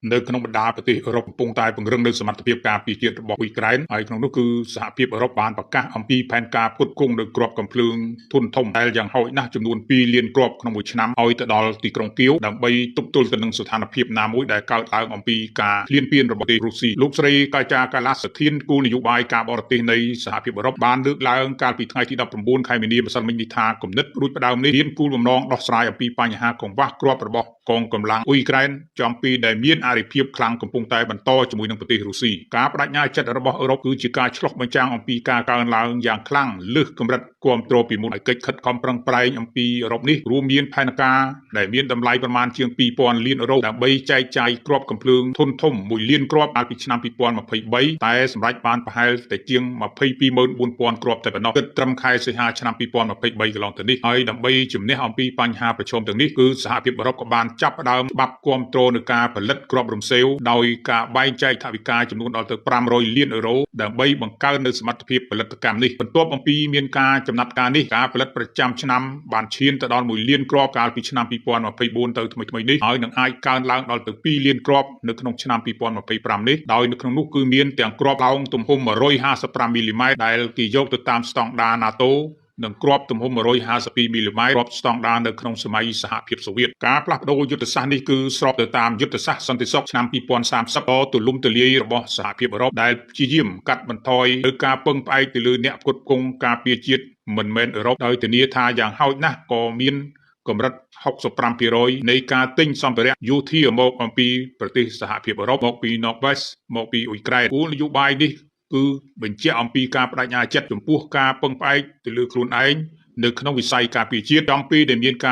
នៅក្នុងបណ្ដាប្រទេសអឺរ៉ុបកំពុងតែពង្រឹងនូវសមត្ថភាពការពារជាតិរបស់អ៊ុយក្រែនហើយក្នុងនោះគឺសហភាពអឺរ៉ុបបានប្រកាសអំពីផែនការផ្គត់ផ្គង់នូវគ្រាប់កាំភ្លើងធុនធំដែលយ៉ាងហោចណាស់ចំនួន2លានគ្រាប់ក្នុងមួយឆ្នាំឲ្យទៅដល់ទីក្រុងគៀវដើម្បីទប់ទល់ទៅនឹងស្ថានភាពណាមួយដែលកើតឡើងអំពីការឃ្លានពានរបស់ប្រទេសរុស្ស៊ីលោកស្រីកាចាកាឡាសធានគោលនយោបាយការបរទេសនៃសហភាពអឺរ៉ុបបានលើកឡើងកាលពីថ្ងៃទី19ខែមីនាម្សិលមិញនេះថាគំនិតរួចផ្ដើមនេះមានគោលបំណងដោះស្រាយអំពីបញ្ហាកង្វះគ្រាប់របស់កងកម្លាំងអ៊ុយក្រែនចំពីដែលមានអរិភាពខ្លាំងកំពុងតែបន្តជាមួយនឹងប្រទេសរុស្ស៊ីការបដិញ្ញាចិត្តរបស់អឺរ៉ុបគឺជាការឆ្លុះបញ្ចាំងអំពីការកើនឡើងយ៉ាងខ្លាំងលើសកម្រិតគាំទ្រពីមុនឲ្យកិច្ចខិតខំប្រឹងប្រែងអំពីអឺរ៉ុបនេះរួមមានផែនការដែលមានតម្លៃប្រមាណជាង2000លានអឺរ៉ូដើម្បីចែកចាយគ្រាប់កាំភ្លើងធុនធំ1លានគ្រាប់កាលពីឆ្នាំ2023តែសម្រាប់បានប្រហែលតែជាង224,000គ្រាប់តែប៉ុណ្ណោះគិតត្រឹមខែសីហាឆ្នាំ2023កន្លងទៅនេះហើយដើម្បីជំនះអំពីបញ្ហាប្រឈមទាំងនេះគឺសហភាពអឺរ៉ុបក៏បានចាប់ផ្ដើមច្បាប់គាំទ្រនឹងការផលិតគ្រាប់រំសេវដោយការបែងចែកថវិកាចំនួនដល់ទៅ500លានអឺរ៉ូដើម្បីបង្កើននូវសមត្ថភាពផលិតកម្មនេះបន្ទាប់អំពីមានការចំណាត់ការនេះការផលិតប្រចាំឆ្នាំបានឈានទៅដល់1លានគ្រាប់កាលពីឆ្នាំ2024ទៅថ្មីៗនេះហើយនឹងអាចកើនឡើងដល់ទៅ2លានគ្រាប់នៅក្នុងឆ្នាំ2025នេះដោយនៅក្នុងនោះគឺមានទាំងគ្រាប់ឡោងទំហំ155មីលីម៉ែត្រដែលគេយកទៅតាមស្តង់ដារ NATOនិងគ្រាប់ទំហំ152មីលីម៉ែត្រគ្រាប់ស្តង់ដារនៅក្នុងសម័យសហភាពសូវៀតការផ្លាស់ប្ដូរយុទ្ធសាស្ត្រនេះគឺស្របទៅតាមយុទ្ធសាស្ត្រសន្តិសុខឆ្នាំ2030ដ៏ទូលំទូលាយរបស់សហភាពអឺរ៉ុបដែលព្យាយាមកាត់បន្ថយលើការពឹងផ្អែកទៅលើអ្នកផ្គត់ផ្គង់ការពារជាតិមិនមែនអឺរ៉ុបដោយធានាថាយ៉ាងហោចណាស់ក៏មានកម្រិត65%នៃការទិញសម្ភារៈយោធាមកអំពីប្រទេសសហភាពអឺរ៉ុបមកពី Northwest មកពីអ៊ុយក្រែនគោលនយោបាយនេះគឺបញ្ជាក់អំពីការបដិញ្ញាចិត្តចំពោះការពឹងផ្អែកទៅលើខ្លួនឯងនៅក្នុងវិស័យការពារជាតិចំពីដែលមានកា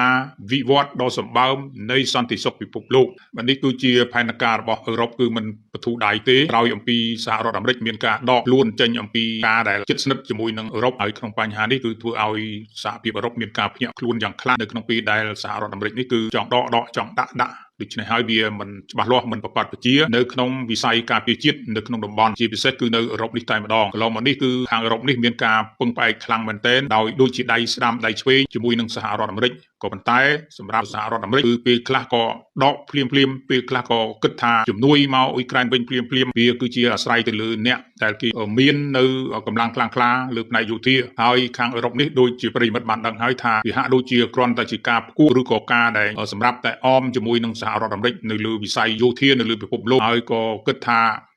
រវិវត្តដ៏សម្បើមនៃសន្តិសុខពិភពលោកបាទនេះគឺជាផែនការរបស់អឺរ៉ុបគឺមិនបទូដៃទេក្រោយអំពីសហរដ្ឋអាមេរិកមានការដកខ្លួនចេញអំពីការដែលជិតស្និទ្ធជាមួយនឹងអឺរ៉ុបហើយក្នុងបញ្ហានេះគឺធ្វើឲ្យសហភាពអឺរ៉ុបមានការភ្ញាក់ខ្លួនយ៉ាងខ្លាំងនៅក្នុងពេលដែលសហរដ្ឋអាមេរិកនេះគឺចង់ដកចង់ដាក់ដូច្នេះហើយវាមិនច្បាស់លាស់មិនប្រកបវិជានៅក្នុងវិស័យការពារជាតិនៅក្នុងតំបន់ជាពិសេសគឺនៅអឺរ៉ុបនេះតែម្ដងកន្លងមកនេះគឺខាងអឺរ៉ុបនេះមានការពឹងផ្អែកខ្លាំងមែនទែនដោយដូចជាដៃស្ដាំដៃឆ្វេងជាមួយនឹងសហរដ្ឋអាមេរិកក៏ប៉ុន្តែសម្រាប់សហរដ្ឋអាមេរិកគឺពេលខ្លះក៏ដកភ្លាមពេលខ្លះក៏គិតថាជំនួយមកអ៊ុយក្រែនវិញភ្លាមវាគឺជាអាស្រ័យទៅលើអ្នកដែលគេមាននៅកម្លាំងខ្លាំងក្លាលើផ្នែកយោធាហើយខាងអឺរ៉ុបនេះដូចជាប្រិមិត្តបានដឹងហើយថាវាហាក់ដូចជាគ្រាន់តែជាការផ្គូឬក៏ការដែលសម្រាប់តែអមជាមួយនឹងសហរដ្ឋអាមេរិកនៅលើវិស័យយោធានៅលើពិភពលោកហើយក៏គិតថ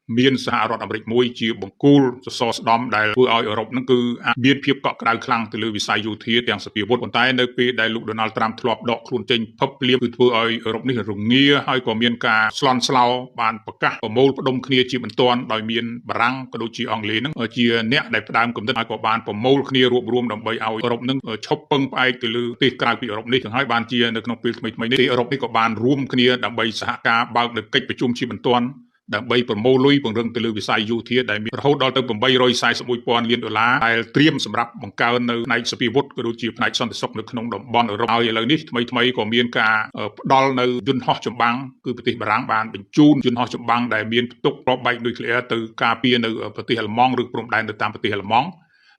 ាមានសហរដ្ឋអាមេរិកមួយជាបង្គោលសសរស្តម្ភដែលធ្វើឲ្យអឺរ៉ុបនឹងគឺមានភាពកក់ក្ដៅខ្លាំងទៅលើវិស័យយោធាទាំងសពាវុធប៉ុន្តែនៅពេលដែលលោក Donald Trump ធ្លាប់ដកខ្លួនចេញភពភ្លាមគឺធ្វើឲ្យអឺរ៉ុបនេះរងាហើយក៏មានការស្លន់ស្លោបានប្រកាសប្រមូលផ្ដុំគ្នាជាបន្ទាន់ដោយមានបារាំងក៏ដូចជាអង់គ្លេសនឹងជាអ្នកដែលផ្ដើមគំនិតហើយក៏បានប្រមូលគ្នារួបរวมដើម្បីឲ្យអឺរ៉ុបនឹងឈប់ពឹងផ្អែកទៅលើប្រទេសក្រៅពីអឺរ៉ុបនេះទាំងហើយបានជានៅក្នុងពេលថ្មីៗនេះអឺរ៉ុបនេះក៏បានរួមគ្នាដើម្បីសហការបើកនៅកិច្ចប្រជុំជាបន្ទាន់ដើម្បីប្រមូលលុយពង្រឹងទៅលើវិស័យយោធាដែលមានរហូតដល់ទៅ841,000លានដុល្លារដែលត្រៀមសម្រាប់បង្កើននៅផ្នែកសពាវុធក៏ដូចជាផ្នែកសន្តិសុខនៅក្នុងតំបន់អឺរ៉ុបហើយឥឡូវនេះថ្មីក៏មានការផ្ដល់នៅយន្តហោះចម្បាំងគឺប្រទេសបារាំងបានបញ្ជូនយន្តហោះចម្បាំងដែលមានផ្ទុកគ្រាប់បែកនុយក្លេអ៊ែរទៅការពារនៅប្រទេសអាល្លឺម៉ង់ឬព្រំដែនទៅតាមប្រទេសអាល្លឺម៉ង់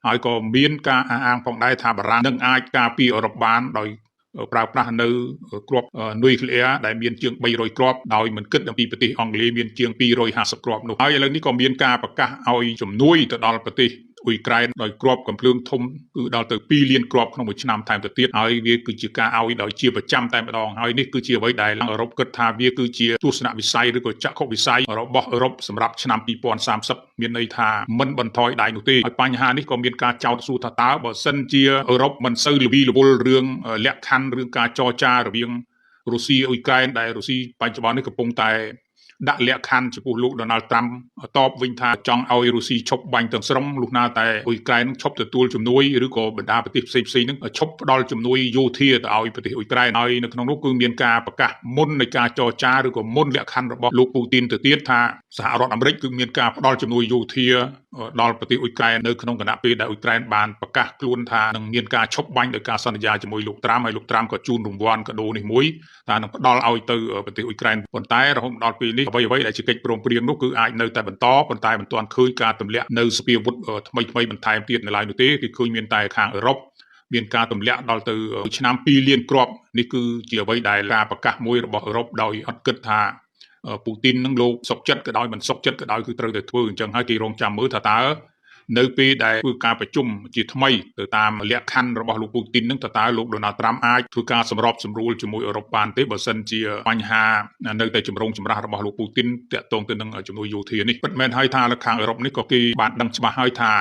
ហើយក៏មានការអះអាងផងដែរថាបារាំងនឹងអាចការពារអឺរ៉ុបបានដោយប្រើប្រាស់នៅគ្រាប់នុយក្លេអ៊ែរដែលមានជាង300គ្រាប់ដោយមិនគិតអំពីប្រទេសអង់គ្លេសមានជាង250គ្រាប់នោះហើយឥឡូវនេះក៏មានការប្រកាសឲ្យជំនួយទៅដល់ប្រទេសអ៊ុយក្រែនដោយគ្រាប់កំភ្លើងធំគឺដល់ទៅ2លានគ្រាប់ក្នុងមួយឆ្នាំថែមទៅទៀតហើយវាគឺជាការឲ្យដោយជាប្រចាំតែម្ដងហើយនេះគឺជាអ្វីដែលអឺរ៉ុបគិតថាវាគឺជាទស្សនវិស័យឬក៏ចក្ខុវិស័យរបស់អឺរ៉ុបសម្រាប់ឆ្នាំ2030មានន័យថាមិនបន្ថយដៃនោះទេហើយបញ្ហានេះក៏មានការចោទសួរថាតើបើសិនជាអឺរ៉ុបមិនសូវល្វីល្វល់រឿងលក្ខខណ្ឌរឿងការចរចារវាងរុស្ស៊ីអ៊ុយក្រែនដែលរុស្ស៊ីបច្ចុប្បន្ននេះកំពុងតែដាក់លក្ខខណ្ឌចំពោះលោក Donald Trump តបវិញថាចង់ឲ្យរុស្ស៊ីឈប់បាញ់ទាំងស្រុងលុះណាតែអ៊ុយក្រែនឈប់ទទួលជំនួយឬក៏បណ្ដាប្រទេសផ្សេងៗហ្នឹងឈប់ផ្ដល់ជំនួយយោធាទៅឲ្យប្រទេសអ៊ុយក្រែនហើយនៅក្នុងនោះគឺមានការប្រកាសមុននៃការចរចាឬក៏មុនលក្ខខណ្ឌរបស់លោកពូទីនទៅទៀតថាសហរដ្ឋអាមេរិកគឺមានការផ្ដល់ជំនួយយោធាដល់ប្រទេសអ៊ុយក្រែននៅក្នុងគណៈពេលដែលអ៊ុយក្រែនបានប្រកាសខ្លួនថានឹងមានការឈប់បាញ់ដោយការសន្យាជាមួយលោកត្រាំហើយលោកត្រាំក៏ជូនរង្វាន់កាដូនេះមួយថានឹងផ្ដល់ឲ្យទៅប្រទេសអ៊ុយក្រែនប៉ុន្តែរហូតដល់ពេលនេះអ្វីដែលជាកិច្ចព្រមព្រៀងនោះគឺអាចនៅតែបន្តប៉ុន្តែមិនទាន់ឃើញការទម្លាក់នៅសពាវុធថ្មីបន្ថែមទៀតនៅឡើយនោះទេគឺឃើញមានតែខាងអឺរ៉ុបមានការទម្លាក់ដល់ទៅឆ្នាំ2លានគ្រាប់នេះគឺជាអ្វីដែលការប្រកាសមួយរបស់អឺរ៉ុបដោយអត់គិតថា ពូទីននឹងលោកសុកចិត្តក៏ដោយមិនសុកចិត្តក៏ដោយគឺត្រូវតែធ្វើអញ្ចឹងហើយគេរងចាំមើលថាតើនៅពេលដែលធ្វើការប្រជុំជាថ្មីទៅតាមលក្ខខណ្ឌរបស់លោកពូទីននឹងតើលោកដូណាល់ត្រាំអាចធ្វើការសម្របសម្រួលជាមួយអឺរ៉ុបបានទេបើសិនជាបញ្ហានៅតែចម្រូងចម្រាសរបស់លោកពូទីនតាក់ទងទៅនឹងជំនួយយោធានេះពិតមែនហើយថានៅខាងអឺរ៉ុបនេះក៏គេបានដឹងច្បាស់ហើយថា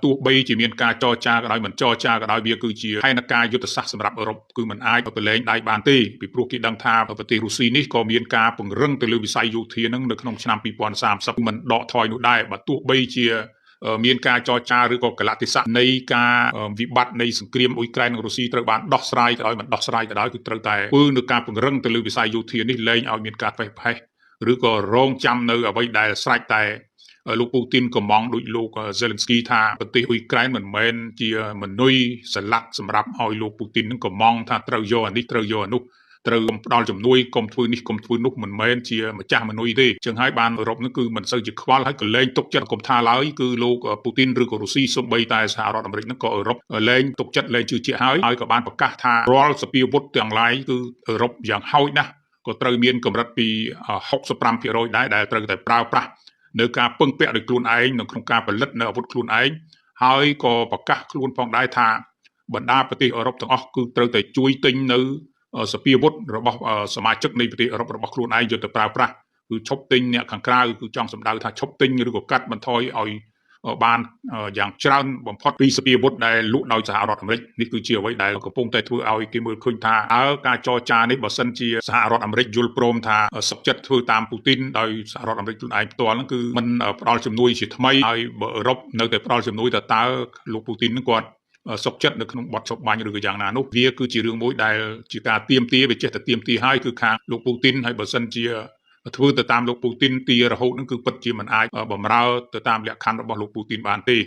ទោះបីជាមានការចរចាក៏ដោយមិនចរចាក៏ដោយវាគឺជាផែនការយុទ្ធសាស្ត្រសម្រាប់អឺរ៉ុបគឺមិនអាចប្រឡែងដៃបានទេពីព្រោះគេដឹងថាប្រទេសរុស្ស៊ីនេះក៏មានការពង្រឹងទៅលើវិស័យយោធានឹងនៅក្នុងឆ្នាំ2030មិនដកថយនោះដែរបើទោះបីជាមានការចរចាឬក៏កលៈទេសៈនៃការវិបត្តិនៃសង្គ្រាមអ៊ុយក្រែននិងរុស្ស៊ីត្រូវបានដោះស្រាយក៏ដោយមិនដោះស្រាយក៏ដោយគឺត្រូវតែធ្វើនៅការពង្រឹងទៅលើវិស័យយោធានេះលែងឲ្យមានការផ្េសផ្ហេសឬក៏រងចាំនៅអ្វីដែលស្រេចតែលោកពូទីនកំងដោយលោកZelenskyថាប្រទេសអ៊ុយក្រែនមិនមែនជាមនុយស្លាប់សម្រាប់ឲ្យលោកពូទីននឹងកំងថាត្រូវយកអានេះត្រូវយកអានោះត្រូវផ្ដល់ជំនួយកុំធ្វើនេះកុំធ្វើនោះមិនមែនជាម្ចាស់មនុយទេអញ្ចឹងហើយបានអឺរ៉ុបនឹងគឺមិនសូវជាខ្វល់ហើយក៏លែងទុកចិត្តកុំថាឡើយគឺលោកពូទីនឬក៏រុស្ស៊ីសូម្បីតែសហរដ្ឋអាមេរិកនឹងក៏អឺរ៉ុបលែងទុកចិត្តលែងជឿជាក់ហើយក៏បានប្រកាសថារាល់សភាវុធទាំងឡាយគឺអឺរ៉ុបយ៉ាងហោចណាស់ក៏ត្រូវមានកម្រិតពី65%ដែរដែលត្រូវតែប្រើប្រាស់នៅការពឹងពាក់ដោយខ្លួនឯងនៅក្នុងការផលិតនៅអាវុធខ្លួនឯងហើយក៏ប្រកាសខ្លួនផងដែរថាបណ្ដាប្រទេសអឺរ៉ុបទាំងអស់គឺត្រូវតែជួយទិញនៅសភាវុធរបស់សមាជិកនៃប្រទេសអឺរ៉ុបរបស់ខ្លួនឯងយកទៅប្រើប្រាស់គឺឈប់ទិញអ្នកខាងក្រៅគឺចង់សម្ដៅថាឈប់ទិញឬក៏កាត់បន្ថយឲ្យបានយ៉ាងច្រើនបំផុតពីសភាវុធដែលលក់ដោយសហរដ្ឋអាមេរិកនេះគឺជាអ្វីដែលកំពុងតែធ្វើឲ្យគេមើលឃើញថាការចរចានេះបើសិនជាសហរដ្ឋអាមេរិកយល់ព្រមថាសុខចិត្តធ្វើតាមពូទីនដោយសហរដ្ឋអាមេរិកខ្លួនឯងផ្ទាល់ហ្នឹងគឺមិនផ្ដល់ជំនួយជាថ្មីហើយបើអឺរ៉ុបនៅតែផ្ដល់ជំនួយតើលោកពូទីនហ្នឹងគាត់សុខចិត្តនៅក្នុងបទចុះបាញ់ឬក៏យ៉ាងណានោះវាគឺជារឿងមួយដែលជាការទាមទារវាចេះតែទាមទារហើយគឺខាងលោកពូទីនហើយបើសិនជាធ្វើទៅតាមលោកពូទីនទីរហូតនឹងគឺពិតជាមិនអាចបំរើទៅតាមលក្ខខណ្ឌរបស់លោកពូទីនបានទេ